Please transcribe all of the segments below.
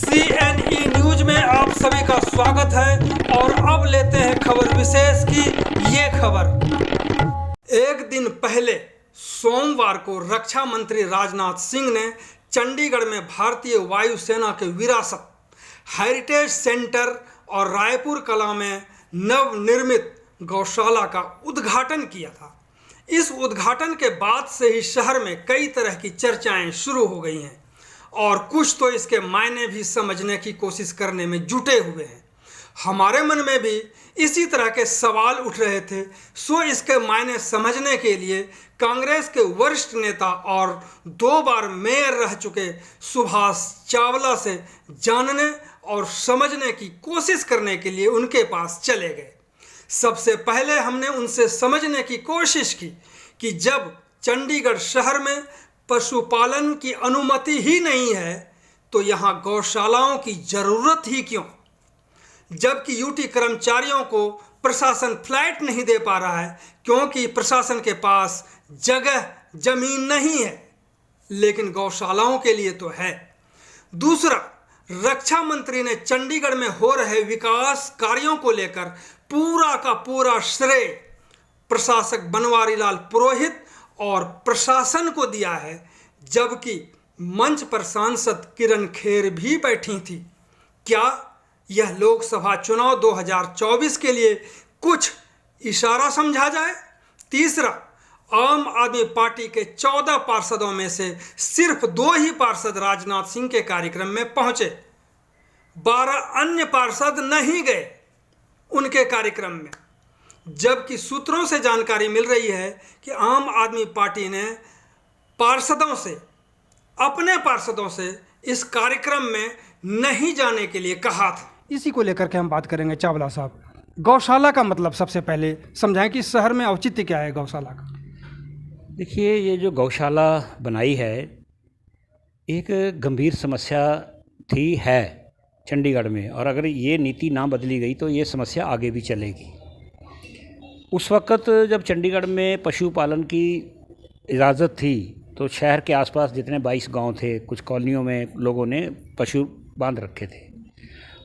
CNE news में आप सभी का स्वागत है और अब लेते हैं खबर विशेष की ये खबर। एक दिन पहले सोमवार को रक्षा मंत्री राजनाथ सिंह ने चंडीगढ़ में भारतीय वायुसेना के विरासत हेरिटेज सेंटर और रायपुर कला में नवनिर्मित गौशाला का उद्घाटन किया था। इस उद्घाटन के बाद से ही शहर में कई तरह की चर्चाएं शुरू हो गई हैं और कुछ तो इसके मायने भी समझने की कोशिश करने में जुटे हुए हैं। हमारे मन में भी इसी तरह के सवाल उठ रहे थे। सो इसके मायने समझने के लिए कांग्रेस के वरिष्ठ नेता और 2 बार मेयर रह चुके सुभाष चावला से जानने और समझने की कोशिश करने के लिए उनके पास चले गए। सबसे पहले हमने उनसे समझने की कोशिश की कि जब चंडीगढ़ शहर में पशुपालन की अनुमति ही नहीं है तो यहाँ गौशालाओं की ज़रूरत ही क्यों, जबकि यूटी कर्मचारियों को प्रशासन फ्लैट नहीं दे पा रहा है क्योंकि प्रशासन के पास जगह जमीन नहीं है, लेकिन गौशालाओं के लिए तो है। दूसरा, रक्षा मंत्री ने चंडीगढ़ में हो रहे विकास कार्यों को लेकर पूरा का पूरा श्रेय प्रशासक बनवारी लाल पुरोहित और प्रशासन को दिया है, जबकि मंच पर सांसद किरण खेर भी बैठी थी। क्या यह लोकसभा चुनाव 2024 के लिए कुछ इशारा समझा जाए? तीसरा, आम आदमी पार्टी के 14 पार्षदों में से सिर्फ 2 ही पार्षद राजनाथ सिंह के कार्यक्रम में पहुंचे, 12 अन्य पार्षद नहीं गए उनके कार्यक्रम में, जबकि सूत्रों से जानकारी मिल रही है कि आम आदमी पार्टी ने अपने पार्षदों से इस कार्यक्रम में नहीं जाने के लिए कहा था। इसी को लेकर के हम बात करेंगे। चावला साहब, गौशाला का मतलब सबसे पहले समझाएं कि शहर में औचित्य क्या है गौशाला का। देखिए, ये जो गौशाला बनाई है एक गंभीर समस्या है चंडीगढ़ में, और अगर ये नीति ना बदली गई तो ये समस्या आगे भी चलेगी। उस वक़्त जब चंडीगढ़ में पशुपालन की इजाज़त थी तो शहर के आसपास जितने 22 गांव थे, कुछ कॉलोनियों में लोगों ने पशु बांध रखे थे,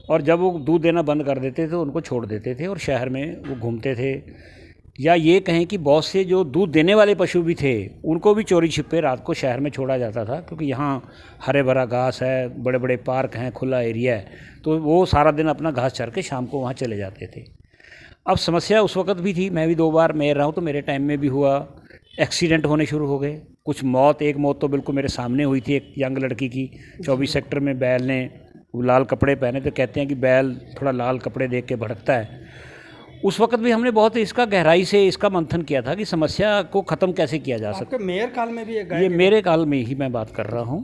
और जब वो दूध देना बंद कर देते थे तो उनको छोड़ देते थे और शहर में वो घूमते थे। या ये कहें कि बहुत से जो दूध देने वाले पशु भी थे उनको भी चोरी छिपे रात को शहर में छोड़ा जाता था, क्योंकि यहाँ हरे भरा घास है, बड़े बड़े पार्क हैं, खुला एरिया है, तो वो सारा दिन अपना घास चर के शाम को वहाँ चले जाते थे। अब समस्या उस वक़्त भी थी, मैं भी 2 बार मेयर रहा हूँ तो मेरे टाइम में भी हुआ, एक्सीडेंट होने शुरू हो गए, कुछ एक मौत तो बिल्कुल मेरे सामने हुई थी, एक यंग लड़की की। 24 सेक्टर में बैल ने लाल कपड़े पहने, तो कहते हैं कि बैल थोड़ा लाल कपड़े देख के भड़कता है। उस वक्त भी हमने बहुत इसका गहराई से इसका मंथन किया था कि समस्या को ख़त्म कैसे किया जा सकता है। मेयर काल में भी ये मेरे काल में ही मैं बात कर रहा हूँ,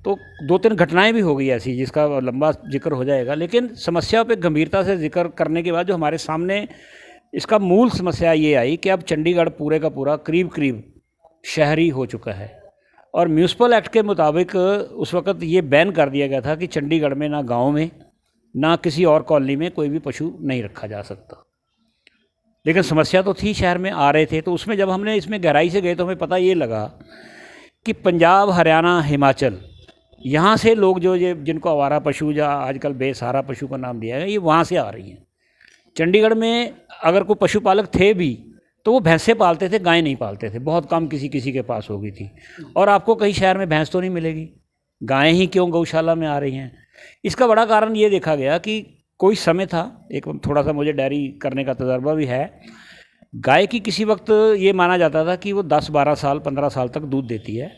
तो 2-3 घटनाएं भी हो गई ऐसी जिसका लंबा जिक्र हो जाएगा, लेकिन समस्या पे गंभीरता से जिक्र करने के बाद जो हमारे सामने इसका मूल समस्या ये आई कि अब चंडीगढ़ पूरे का पूरा करीब शहरी हो चुका है, और म्यूनसिपल एक्ट के मुताबिक उस वक़्त ये बैन कर दिया गया था कि चंडीगढ़ में ना गांव में ना किसी और कॉलोनी में कोई भी पशु नहीं रखा जा सकता। लेकिन समस्या तो थी, शहर में आ रहे थे, तो उसमें जब हमने इसमें गहराई से गए तो हमें पता ये लगा कि पंजाब, हरियाणा, हिमाचल, यहाँ से लोग जो ये जिनको आवारा पशु या आजकल बेसहारा पशु का नाम दिया है, ये वहाँ से आ रही हैं। चंडीगढ़ में अगर कोई पशुपालक थे भी तो वो भैंसे पालते थे, गाय नहीं पालते थे, बहुत कम किसी के पास होगी थी। और आपको कहीं शहर में भैंस तो नहीं मिलेगी, गायें ही क्यों गौशाला में आ रही हैं। इसका बड़ा कारण ये देखा गया कि कोई समय था, एक थोड़ा सा मुझे डेयरी करने का तजर्बा भी है, गाय की किसी वक्त ये माना जाता था कि वो 10-12 साल 15 साल तक दूध देती है,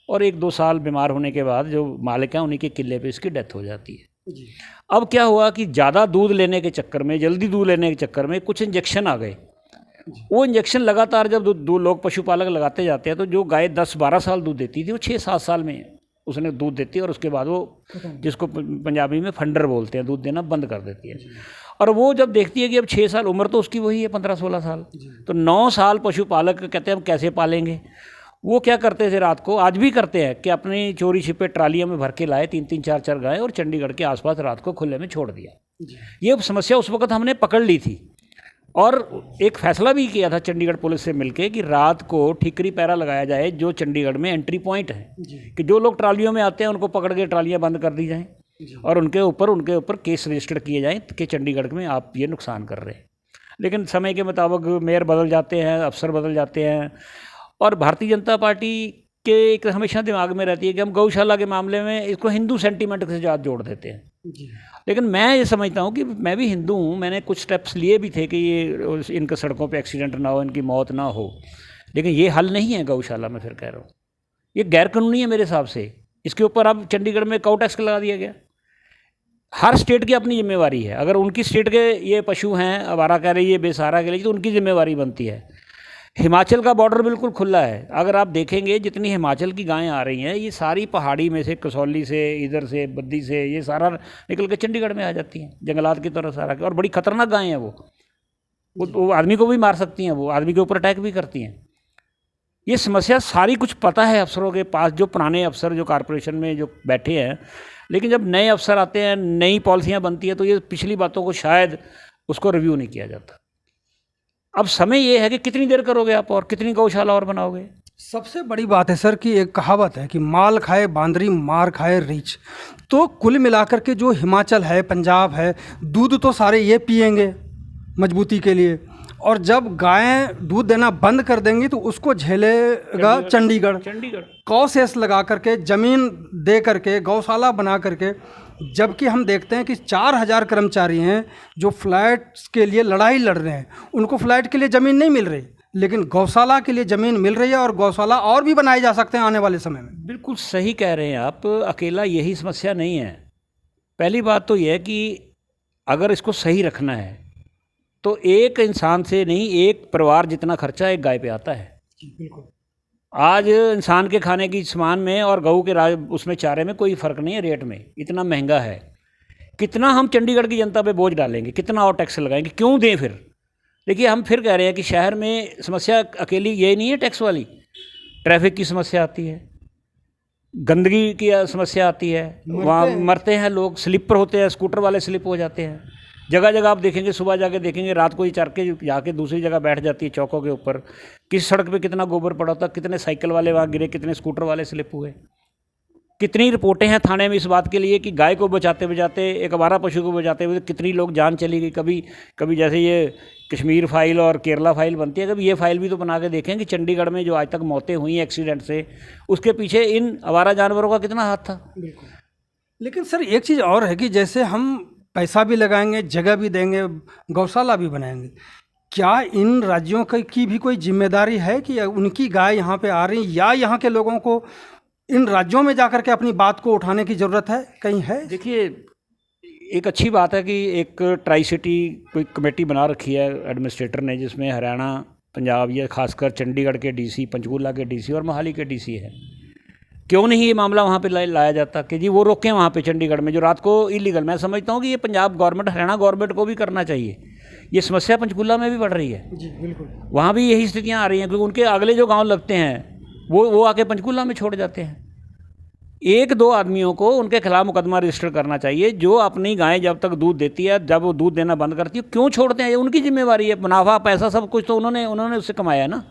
और 1-2 साल बीमार होने के बाद जो मालिक हैं उन्हीं के किले पे इसकी डेथ हो जाती है। अब क्या हुआ कि ज़्यादा दूध लेने के चक्कर में, जल्दी दूध लेने के चक्कर में कुछ इंजेक्शन आ गए। वो इंजेक्शन लगातार जब लोग पशुपालक लगाते जाते हैं तो जो गाय 10-12 साल दूध देती थी वो 6-7 साल में उसने दूध देती है, और उसके बाद वो जिसको पंजाबी में फंडर बोलते हैं, दूध देना बंद कर देती है। और वो जब देखती है कि अब 6 साल उम्र तो उसकी वही है 15-16 साल, तो 9 साल पशुपालक कहते हैं हम कैसे पालेंगे। वो क्या करते थे रात को, आज भी करते हैं, कि अपनी चोरी छिपे ट्रालियों में भर के लाए 3-3 4-4 गाय और चंडीगढ़ के आसपास रात को खुले में छोड़ दिया। ये समस्या उस वक्त हमने पकड़ ली थी, और एक फैसला भी किया था चंडीगढ़ पुलिस से मिलके कि रात को ठीकरी पैरा लगाया जाए जो चंडीगढ़ में एंट्री पॉइंट है, कि जो लोग ट्रालियों में आते हैं उनको पकड़ के ट्रालियाँ बंद कर दी जाएँ। और उनके ऊपर केस रजिस्टर्ड किए जाएं कि चंडीगढ़ में आप ये नुकसान कर रहे हैं। लेकिन समय के मुताबिक मेयर बदल जाते हैं, अफसर बदल जाते हैं, और भारतीय जनता पार्टी के एक हमेशा दिमाग में रहती है कि हम गौशाला के मामले में इसको हिंदू सेंटीमेंट के साथ जोड़ देते हैं। लेकिन मैं ये समझता हूँ कि मैं भी हिंदू हूँ, मैंने कुछ स्टेप्स लिए भी थे कि ये इनके सड़कों पे एक्सीडेंट ना हो, इनकी मौत ना हो, लेकिन ये हल नहीं है गौशाला। मैं फिर कह रहा हूँ ये गैरकानूनी है मेरे हिसाब से। इसके ऊपर अब चंडीगढ़ में काउ टैक्स लगा दिया गया। हर स्टेट की अपनी जिम्मेवारी है। अगर उनकी स्टेट के ये पशु हैं, आवारा कह रही है, बेसहारा के लिए, तो उनकी जिम्मेवारी बनती है। हिमाचल का बॉर्डर बिल्कुल खुला है। अगर आप देखेंगे जितनी हिमाचल की गायें आ रही हैं, ये सारी पहाड़ी में से, कसौली से, इधर से, बद्दी से, ये सारा निकल के चंडीगढ़ में आ जाती हैं, जंगलात की तरफ सारा। और बड़ी खतरनाक गायें हैं वो आदमी को भी मार सकती हैं, वो आदमी के ऊपर अटैक भी करती हैं। ये समस्या सारी कुछ पता है अफसरों के पास, जो पुराने अफसर जो कॉरपोरेशन में जो बैठे हैं। लेकिन जब नए अफसर आते हैं, नई पॉलिसियाँ बनती हैं, तो ये पिछली बातों को शायद उसको रिव्यू नहीं किया जाता। अब समय ये है कि कितनी देर करोगे आप और कितनी गौशाला और बनाओगे। सबसे बड़ी बात है सर कि एक कहावत है कि माल खाए बांदरी मार खाए रीछ। तो कुल मिलाकर के जो हिमाचल है, पंजाब है, दूध तो सारे ये पिएंगे मजबूती के लिए, और जब गायें दूध देना बंद कर देंगी तो उसको झेलेगा चंडीगढ़। कौ सेस लगा करके, ज़मीन दे करके, गौशाला बना करके। जबकि हम देखते हैं कि 4000 कर्मचारी हैं जो फ्लैट्स के लिए लड़ाई लड़ रहे हैं, उनको फ्लैट के लिए ज़मीन नहीं मिल रही, लेकिन गौशाला के लिए ज़मीन मिल रही है, और गौशाला और भी बनाए जा सकते हैं आने वाले समय में। बिल्कुल सही कह रहे हैं आप। अकेला यही समस्या नहीं है। पहली बात तो यह है कि अगर इसको सही रखना है तो एक इंसान से नहीं, एक परिवार जितना खर्चा एक गाय पे आता है। बिल्कुल। आज इंसान के खाने की सामान में और गऊ के उसमें चारे में कोई फ़र्क नहीं है, रेट में इतना महंगा है। कितना हम चंडीगढ़ की जनता पे बोझ डालेंगे, कितना और टैक्स लगाएंगे, क्यों दें फिर। देखिए हम फिर कह रहे हैं कि शहर में समस्या अकेली ये नहीं है टैक्स वाली, ट्रैफिक की समस्या आती है, गंदगी की समस्या आती है, वहाँ मरते हैं लोग, स्लिपर होते हैं, स्कूटर वाले स्लिप हो जाते हैं। जगह जगह आप देखेंगे, सुबह जाके देखेंगे, रात को ही चर के जाके दूसरी जगह बैठ जाती है चौकों के ऊपर। किस सड़क पे कितना गोबर पड़ा होता, कितने साइकिल वाले वहाँ गिरे, कितने स्कूटर वाले स्लिप हुए। कितनी रिपोर्टें हैं थाने में इस बात के लिए कि गाय को बचाते बचाते, एक आवारा पशु को बचाते हुए कितनी लोग जान चली गई। कभी जैसे ये कश्मीर फाइल और केरला फाइल बनती है, कभी ये फाइल भी तो बना के देखें कि चंडीगढ़ में जो आज तक मौतें हुई एक्सीडेंट से, उसके पीछे इन आवारा जानवरों का कितना हाथ था। बिल्कुल। लेकिन सर एक चीज़ और है कि जैसे हम पैसा भी लगाएंगे, जगह भी देंगे, गौशाला भी बनाएंगे, क्या इन राज्यों की भी कोई जिम्मेदारी है कि उनकी गाय यहाँ पे आ रही, या यहाँ के लोगों को इन राज्यों में जाकर के अपनी बात को उठाने की ज़रूरत है, कहीं है? देखिए एक अच्छी बात है कि एक ट्राई सिटी कोई कमेटी बना रखी है एडमिनिस्ट्रेटर ने, जिसमें हरियाणा, पंजाब या खासकर चंडीगढ़ के डीसी, पंचकूला के डीसी और मोहाली के डीसी है। क्यों नहीं ये मामला वहाँ पे लाया जाता कि जी वो रोकें वहाँ पे चंडीगढ़ में जो रात को इलीगल। मैं समझता हूँ कि ये पंजाब गवर्नमेंट, हरियाणा गवर्नमेंट को भी करना चाहिए। ये समस्या पंचकूला में भी बढ़ रही है जी बिल्कुल। वहाँ भी यही स्थितियाँ आ रही हैं, क्योंकि उनके अगले जो गाँव लगते हैं वो आके पंचकूला में छोड़ जाते हैं। एक दो आदमियों को उनके खिलाफ मुकदमा रजिस्टर करना चाहिए, जो अपनी गाय जब तक दूध देती है, जब वो दूध देना बंद करती है क्यों छोड़ते हैं, ये उनकी जिम्मेवारी है। मुनाफा, पैसा, सब कुछ तो उन्होंने उससे कमाया है ना।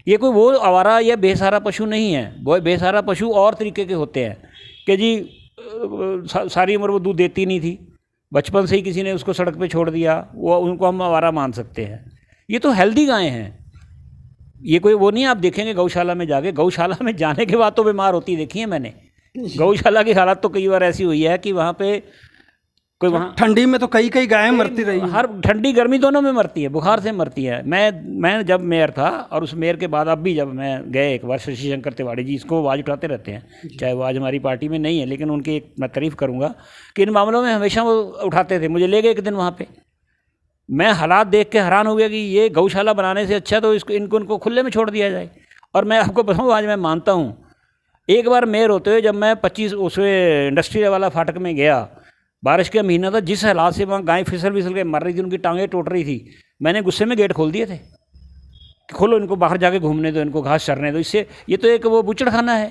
ये कोई वो आवारा या बेसहारा पशु नहीं है। वो बेसहारा पशु और तरीके के होते हैं कि जी सारी उम्र वो दूध देती नहीं थी, बचपन से ही किसी ने उसको सड़क पे छोड़ दिया, वो उनको हम आवारा मान सकते हैं। ये तो हेल्दी गायें हैं, ये कोई वो नहीं। आप देखेंगे गौशाला में जाने के बाद तो बीमार होती देखी है मैंने। गौशाला की हालत तो कई बार ऐसी हुई है कि वहाँ पे कोई, वहाँ ठंडी में तो कई गायें मरती रही, हर ठंडी गर्मी दोनों में मरती है, बुखार से मरती है। मैं जब मेयर था, और उस मेयर के बाद अब भी जब मैं गए एक बार, शशि शंकर तिवारी जी इसको आवाज़ उठाते रहते हैं, चाहे वो आज हमारी पार्टी में नहीं है, लेकिन उनकी एक मैं तारीफ़ करूँगा कि इन मामलों में हमेशा वो उठाते थे। मुझे ले गए एक दिन वहाँ पर, मैं हालात देख के हैरान हो गया कि ये गौशाला बनाने से अच्छा तो इनको खुले में छोड़ दिया जाए। और मैं आपको बताऊँ, आज मैं मानता हूँ, एक बार मेयर होते हुए जब मैं 25 उसमें इंडस्ट्री वाला फाटक में गया, बारिश का महीना था, जिस हालात से वहाँ गाय फिसल के मर रही थी, उनकी टांगें टूट रही थी, मैंने गुस्से में गेट खोल दिए थे कि खोलो, इनको बाहर जाके घूमने दो, इनको घास चरने दो। इससे ये तो एक वो बूचड़खाना है।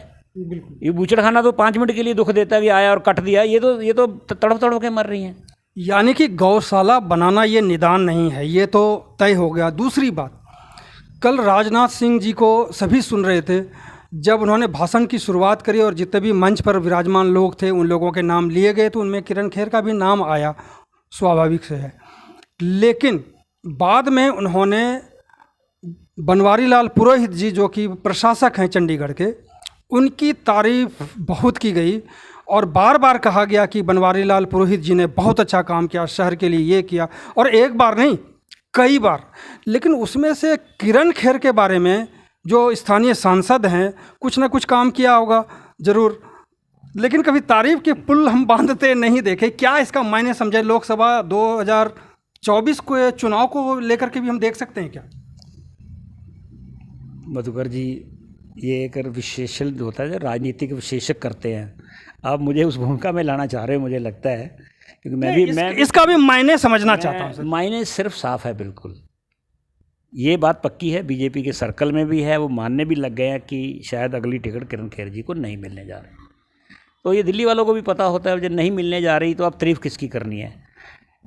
ये बूचड़खाना तो 5 मिनट के लिए दुख देता है कि आया और कट दिया, ये तो तड़प के मर रही हैं। यानी कि गौशाला बनाना ये निदान नहीं है, ये तो तय हो गया। दूसरी बात, कल राजनाथ सिंह जी को सभी सुन रहे थे जब उन्होंने भाषण की शुरुआत करी और जितने भी मंच पर विराजमान लोग थे उन लोगों के नाम लिए गए तो उनमें किरण खेर का भी नाम आया, स्वाभाविक से है। लेकिन बाद में उन्होंने बनवारी लाल पुरोहित जी जो कि प्रशासक हैं चंडीगढ़ के, उनकी तारीफ बहुत की गई और बार बार कहा गया कि बनवारी लाल पुरोहित जी ने बहुत अच्छा काम किया, शहर के लिए ये किया, और एक बार नहीं कई बार। लेकिन उसमें से किरण खेर के बारे में जो स्थानीय सांसद हैं कुछ ना कुछ काम किया होगा ज़रूर, लेकिन कभी तारीफ के पुल हम बांधते नहीं देखे। क्या इसका मायने समझे? लोकसभा 2024 को चुनाव को लेकर के भी हम देख सकते हैं क्या? मधुकर जी, ये एक विशेषण होता है जो राजनीतिक विशेषज्ञ करते हैं, आप मुझे उस भूमिका में लाना चाह रहे हो मुझे लगता है, क्योंकि मैं इसका भी मायने समझना चाहता हूँ। मायने सिर्फ साफ है, बिल्कुल ये बात पक्की है, बीजेपी के सर्कल में भी है, वो मानने भी लग गए हैं कि शायद अगली टिकट किरण खेर जी को नहीं मिलने जा रही। तो ये दिल्ली वालों को भी पता होता है जब नहीं मिलने जा रही तो अब तारीफ किसकी करनी है।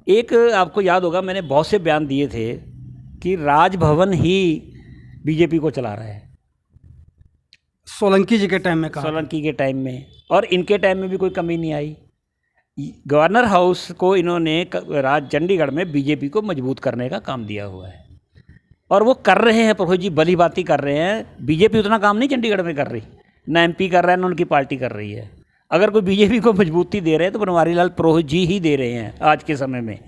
एक आपको याद होगा मैंने बहुत से बयान दिए थे कि राजभवन ही बीजेपी को चला रहा है, सोलंकी जी के टाइम में कहा, सोलंकी के टाइम में, और इनके टाइम में भी कोई कमी नहीं आई। गवर्नर हाउस को इन्होंने चंडीगढ़ में बीजेपी को मजबूत करने का काम दिया हुआ है और वो कर रहे हैं। पुरोहित जी भली बात ही कर रहे हैं, बीजेपी उतना काम नहीं चंडीगढ़ में कर रही, ना एमपी कर रहा है ना उनकी पार्टी कर रही है। अगर कोई बीजेपी को मजबूती दे रहे हैं तो बनवारी लाल पुरोहित जी ही दे रहे हैं, आज के समय में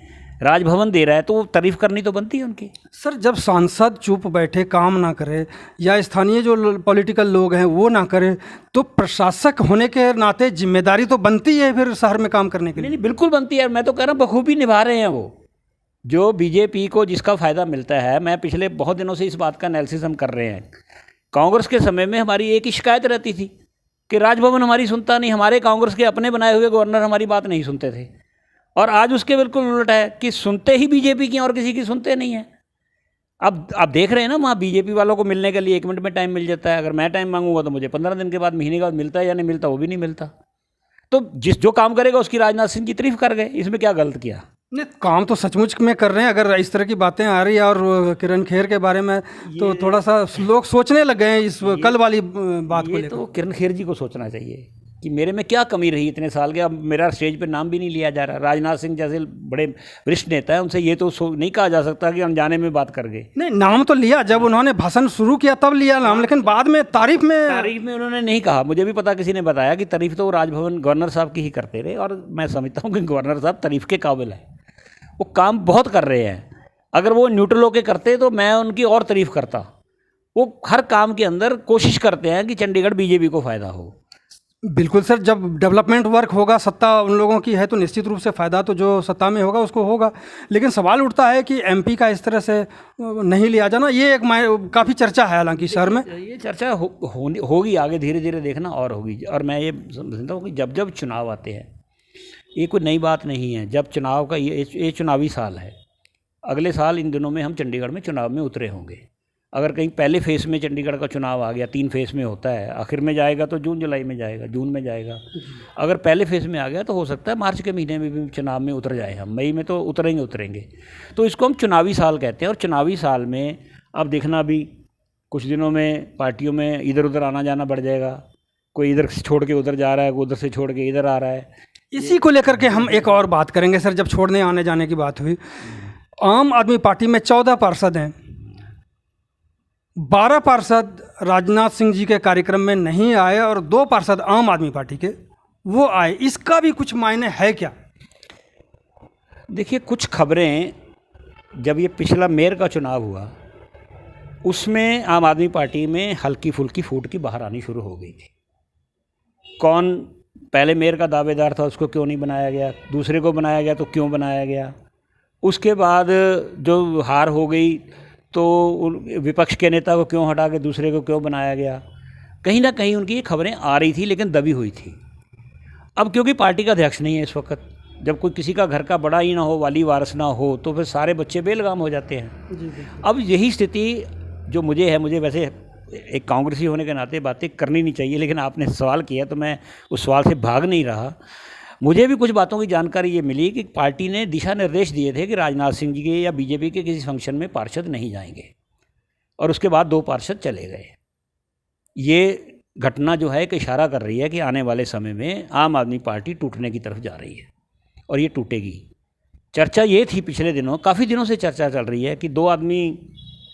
राजभवन दे रहा है, तो वो तारीफ करनी तो बनती है उनकी। सर जब सांसद चुप बैठे काम ना करे या स्थानीय जो पॉलिटिकल लोग हैं वो ना करें तो प्रशासक होने के नाते जिम्मेदारी तो बनती है फिर शहर में काम करने के लिए। नहीं, बिल्कुल बनती है। मैं तो कह रहा हूँ बखूबी निभा रहे हैं वो, जो बीजेपी को जिसका फ़ायदा मिलता है। मैं पिछले बहुत दिनों से इस बात का एनालिसिस हम कर रहे हैं। कांग्रेस के समय में हमारी एक ही शिकायत रहती थी कि राजभवन हमारी सुनता नहीं, हमारे कांग्रेस के अपने बनाए हुए गवर्नर हमारी बात नहीं सुनते थे। और आज उसके बिल्कुल उल्टा है कि सुनते ही बीजेपी की और किसी की सुनते नहीं है। अब आप देख रहे हैं ना, वहाँ बीजेपी वालों को मिलने के लिए 1 मिनट में टाइम मिल जाता है। अगर मैं टाइम मांगूंगा तो मुझे 15 दिन के बाद, महीने के बाद मिलता है या नहीं मिलता, वो भी नहीं मिलता। तो जो काम करेगा उसकी राजनाथ सिंह की तारीफ कर गए, इसमें क्या गलत किया? नहीं, काम तो सचमुच में कर रहे हैं। अगर इस तरह की बातें आ रही है और किरण खेर के बारे में तो थोड़ा सा लोग सोचने लग गए हैं इस कल वाली बात को लेकर। तो किरण खेर जी को सोचना चाहिए कि मेरे में क्या कमी रही इतने साल के। अब मेरा स्टेज पे नाम भी नहीं लिया जा रहा। राजनाथ सिंह जैसे बड़े वरिष्ठ नेता है, उनसे ये तो नहीं कहा जा सकता कि अनजाने में बात कर गए। नहीं, नाम तो लिया, जब उन्होंने भाषण शुरू किया तब लिया नाम, लेकिन बाद में तारीफ में उन्होंने नहीं कहा। मुझे भी पता, किसी ने बताया कि तारीफ तो राजभवन गवर्नर साहब की ही करते रहे, और मैं समझता हूँ कि गवर्नर साहब तारीफ के काबिल है, वो काम बहुत कर रहे हैं। अगर वो न्यूट्रल होकर करते तो मैं उनकी और तारीफ करता। वो हर काम के अंदर कोशिश करते हैं कि चंडीगढ़ बीजेपी को फ़ायदा हो। बिल्कुल सर, जब डेवलपमेंट वर्क होगा, सत्ता उन लोगों की है तो निश्चित रूप से फ़ायदा तो जो सत्ता में होगा उसको होगा। लेकिन सवाल उठता है कि एमपी का इस तरह से नहीं लिया जाना, ये एक काफ़ी चर्चा है हालांकि शहर में। ये चर्चा होगी आगे, धीरे धीरे देखना और होगी। और मैं ये समझता हूँ कि जब जब चुनाव आते हैं, ये कोई नई बात नहीं है। जब चुनाव का ये चुनावी साल है, अगले साल इन दिनों में हम चंडीगढ़ में चुनाव में उतरे होंगे। अगर कहीं पहले फेज़ में चंडीगढ़ का चुनाव आ गया, 3 फेज़ में होता है, आखिर में जाएगा तो जून जुलाई में जाएगा, जून में जाएगा। अगर पहले फेज़ में आ गया तो हो सकता है मार्च के महीने में भी चुनाव में उतर जाए हम, मई में तो उतरेंगे। तो इसको हम चुनावी साल कहते हैं। और चुनावी साल में अब देखना भी कुछ दिनों में पार्टियों में इधर उधर आना जाना बढ़ जाएगा। कोई इधर से छोड़ के उधर जा रहा है, कोई उधर से छोड़ के इधर आ रहा है। इसी को लेकर के हम एक और बात करेंगे सर। जब छोड़ने आने जाने की बात हुई, आम आदमी पार्टी में 14 पार्षद हैं, 12 पार्षद राजनाथ सिंह जी के कार्यक्रम में नहीं आए और 2 पार्षद आम आदमी पार्टी के वो आए। इसका भी कुछ मायने है क्या? देखिए, कुछ खबरें, जब ये पिछला मेयर का चुनाव हुआ उसमें आम आदमी पार्टी में हल्की फुल्की फूट की बाहर आनी शुरू हो गई थी। कौन पहले मेयर का दावेदार था उसको क्यों नहीं बनाया गया, दूसरे को बनाया गया तो क्यों बनाया गया। उसके बाद जो हार हो गई तो विपक्ष के नेता को क्यों हटा के दूसरे को क्यों बनाया गया। कहीं ना कहीं उनकी ये खबरें आ रही थी, लेकिन दबी हुई थी। अब क्योंकि पार्टी का अध्यक्ष नहीं है इस वक्त, जब कोई किसी का घर का बड़ा ही ना हो, वाली वारस ना हो, तो फिर सारे बच्चे बेलगाम हो जाते हैं। अब यही स्थिति जो मुझे है, मुझे वैसे एक कांग्रेसी होने के नाते बातें करनी नहीं चाहिए, लेकिन आपने सवाल किया तो मैं उस सवाल से भाग नहीं रहा। मुझे भी कुछ बातों की जानकारी ये मिली कि पार्टी ने दिशा निर्देश दिए थे कि राजनाथ सिंह जी के या बीजेपी के किसी फंक्शन में पार्षद नहीं जाएंगे, और उसके बाद 2 पार्षद चले गए। ये घटना जो है एक इशारा कर रही है कि आने वाले समय में आम आदमी पार्टी टूटने की तरफ जा रही है और ये टूटेगी। चर्चा ये थी पिछले दिनों, काफ़ी दिनों से चर्चा चल रही है कि 2 आदमी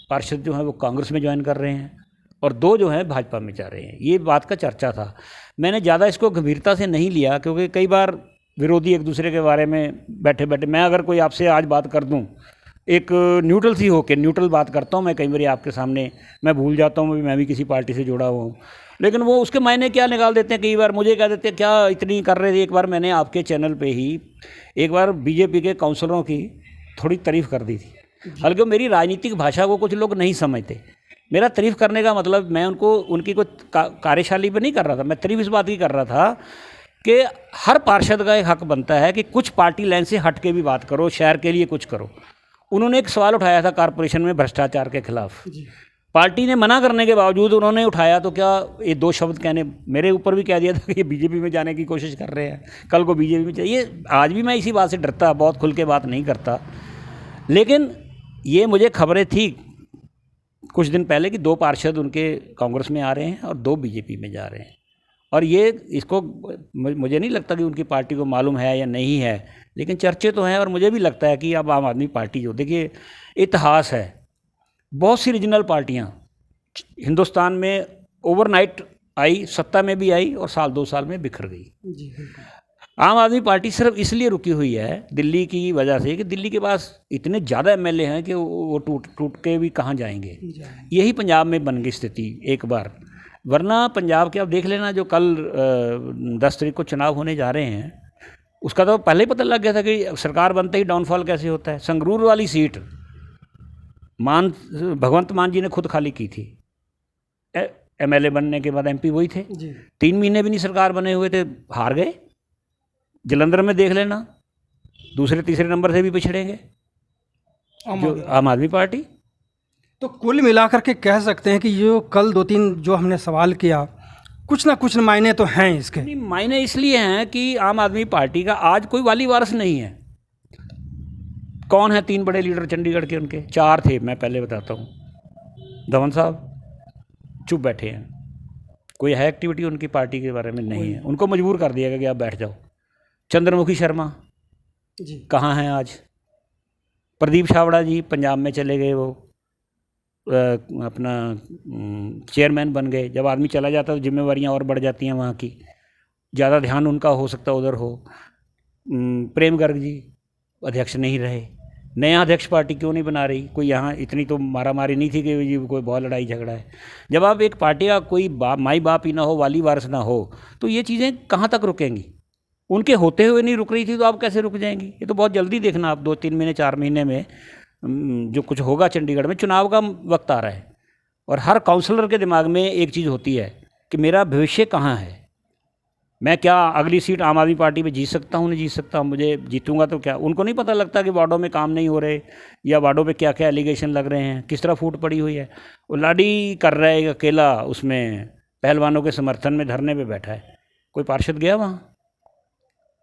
पार्षद जो हैं वो कांग्रेस में ज्वाइन कर रहे हैं और 2 जो हैं भाजपा में जा रहे हैं। ये बात का चर्चा था। मैंने ज़्यादा इसको गंभीरता से नहीं लिया, क्योंकि कई बार विरोधी एक दूसरे के बारे में बैठे बैठे, मैं अगर कोई आपसे आज बात कर दूं, एक न्यूट्रल सी होके न्यूट्रल बात करता हूं मैं, कई बार आपके सामने मैं भूल जाता हूं मैं भी किसी पार्टी से जुड़ा हुआ हूँ, लेकिन वो उसके मायने क्या निकाल देते हैं। कई बार मुझे कह देते हैं क्या इतनी कर रहे थे। एक बार मैंने आपके चैनल पे ही एक बार बीजेपी के काउंसलरों की थोड़ी तारीफ़ कर दी थी, हालांकि मेरी राजनीतिक भाषा को कुछ लोग नहीं समझते। मेरा तारीफ़ करने का मतलब मैं उनको उनकी कोई कार्यशाली पर नहीं कर रहा था, मैं तारीफ़ इस बात की कर रहा था कि हर पार्षद का एक हक बनता है कि कुछ पार्टी लाइन से हट के भी बात करो, शहर के लिए कुछ करो। उन्होंने एक सवाल उठाया था कारपोरेशन में भ्रष्टाचार के खिलाफ, पार्टी ने मना करने के बावजूद उन्होंने उठाया, तो क्या ये 2 शब्द कहने मेरे ऊपर भी कह दिया था कि ये बीजेपी में जाने की कोशिश कर रहे हैं, कल को बीजेपी में चाहिए। आज भी मैं इसी बात से डरता, बहुत खुल के बात नहीं करता, लेकिन ये मुझे खबरें थी कुछ दिन पहले कि 2 पार्षद उनके कांग्रेस में आ रहे हैं और 2 बीजेपी में जा रहे हैं। और ये इसको मुझे नहीं लगता कि उनकी पार्टी को मालूम है या नहीं है, लेकिन चर्चे तो हैं। और मुझे भी लगता है कि अब आम आदमी पार्टी जो, देखिए इतिहास है, बहुत सी रीजनल पार्टियां हिंदुस्तान में ओवरनाइट आई, सत्ता में भी आई और साल 2 साल में बिखर गई। आम आदमी पार्टी सिर्फ इसलिए रुकी हुई है दिल्ली की वजह से कि दिल्ली के पास इतने ज़्यादा एमएलए हैं कि वो टूट के भी कहाँ जाएंगे। यही पंजाब में बन गई स्थिति एक बार, वरना पंजाब के आप देख लेना, जो कल 10 तारीख को चुनाव होने जा रहे हैं उसका तो पहले ही पता लग गया था कि सरकार बनते ही डाउनफॉल कैसे होता है। संगरूर वाली सीट भगवंत मान जी ने खुद खाली की थी, एमएलए बनने के बाद एमपी वही थे, 3 महीने भी नहीं सरकार बने हुए थे, हार गए। जलंधर में देख लेना, दूसरे तीसरे नंबर से भी पिछड़ेंगे जो आम आदमी पार्टी। तो कुल मिलाकर के कह सकते हैं कि ये कल 2-3 जो हमने सवाल किया, कुछ ना कुछ मायने तो हैं इसके। नहीं, मायने इसलिए हैं कि आम आदमी पार्टी का आज कोई वाली वारस नहीं है। कौन है 3 बड़े लीडर चंडीगढ़ के? उनके 4 थे, मैं पहले बताता हूँ। धवन साहब चुप बैठे हैं, कोई है एक्टिविटी उनकी पार्टी के बारे में नहीं है, उनको मजबूर कर दिया गया कि आप बैठ जाओ। चंद्रमुखी शर्मा जी कहाँ हैं आज? प्रदीप छाबड़ा जी पंजाब में चले गए, वो अपना चेयरमैन बन गए। जब आदमी चला जाता है तो जिम्मेवारियाँ और बढ़ जाती हैं वहाँ की, ज़्यादा ध्यान उनका हो सकता उधर हो। प्रेम गर्ग जी अध्यक्ष नहीं रहे। नया अध्यक्ष पार्टी क्यों नहीं बना रही? कोई यहाँ इतनी तो मारामारी नहीं थी कि जी कोई बहुत लड़ाई झगड़ा है। जब आप एक पार्टी का कोई माई बाप ही ना हो, वाली वारस ना हो, तो ये चीज़ें कहाँ तक रुकेंगी? उनके होते हुए नहीं रुक रही थी तो आप कैसे रुक जाएंगी? ये तो बहुत जल्दी देखना आप, 2-3 महीने 4 महीने में जो कुछ होगा चंडीगढ़ में। चुनाव का वक्त आ रहा है और हर काउंसलर के दिमाग में एक चीज़ होती है कि मेरा भविष्य कहाँ है, मैं क्या अगली सीट आम आदमी पार्टी में जीत सकता हूँ, नहीं जीत सकता हूँ, मुझे जीतूंगा तो क्या। उनको नहीं पता लगता कि वार्डों में काम नहीं हो रहे या वार्डों पे क्या क्या एलिगेशन लग रहे हैं, किस तरह फूट पड़ी हुई है। वो लाडी कर रहा है अकेला, उसमें पहलवानों के समर्थन में धरने पे बैठा है। कोई पार्षद गया वहाँ?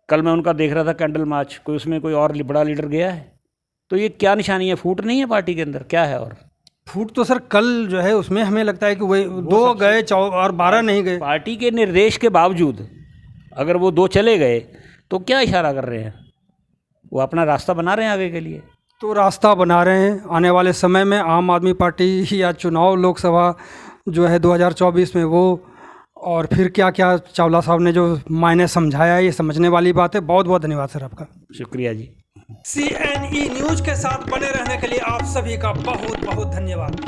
कल मैं उनका देख रहा था कैंडल मार्च, कोई उसमें कोई और बड़ा लीडर गया है? तो ये क्या निशानी है? फूट नहीं है पार्टी के अंदर, क्या है? और फूट तो सर कल जो है उसमें हमें लगता है कि वही 2 गए और 12 नहीं गए। पार्टी के निर्देश के बावजूद अगर वो 2 चले गए तो क्या इशारा कर रहे हैं? वो अपना रास्ता बना रहे हैं आगे के लिए। तो रास्ता बना रहे हैं। आने वाले समय में आम आदमी पार्टी या चुनाव लोकसभा जो है 2024 में वो, और फिर क्या क्या चावला साहब ने जो मायने समझाया, ये समझने वाली बात है। बहुत बहुत धन्यवाद सर आपका। शुक्रिया जी। CNE न्यूज के साथ बने रहने के लिए आप सभी का बहुत बहुत धन्यवाद।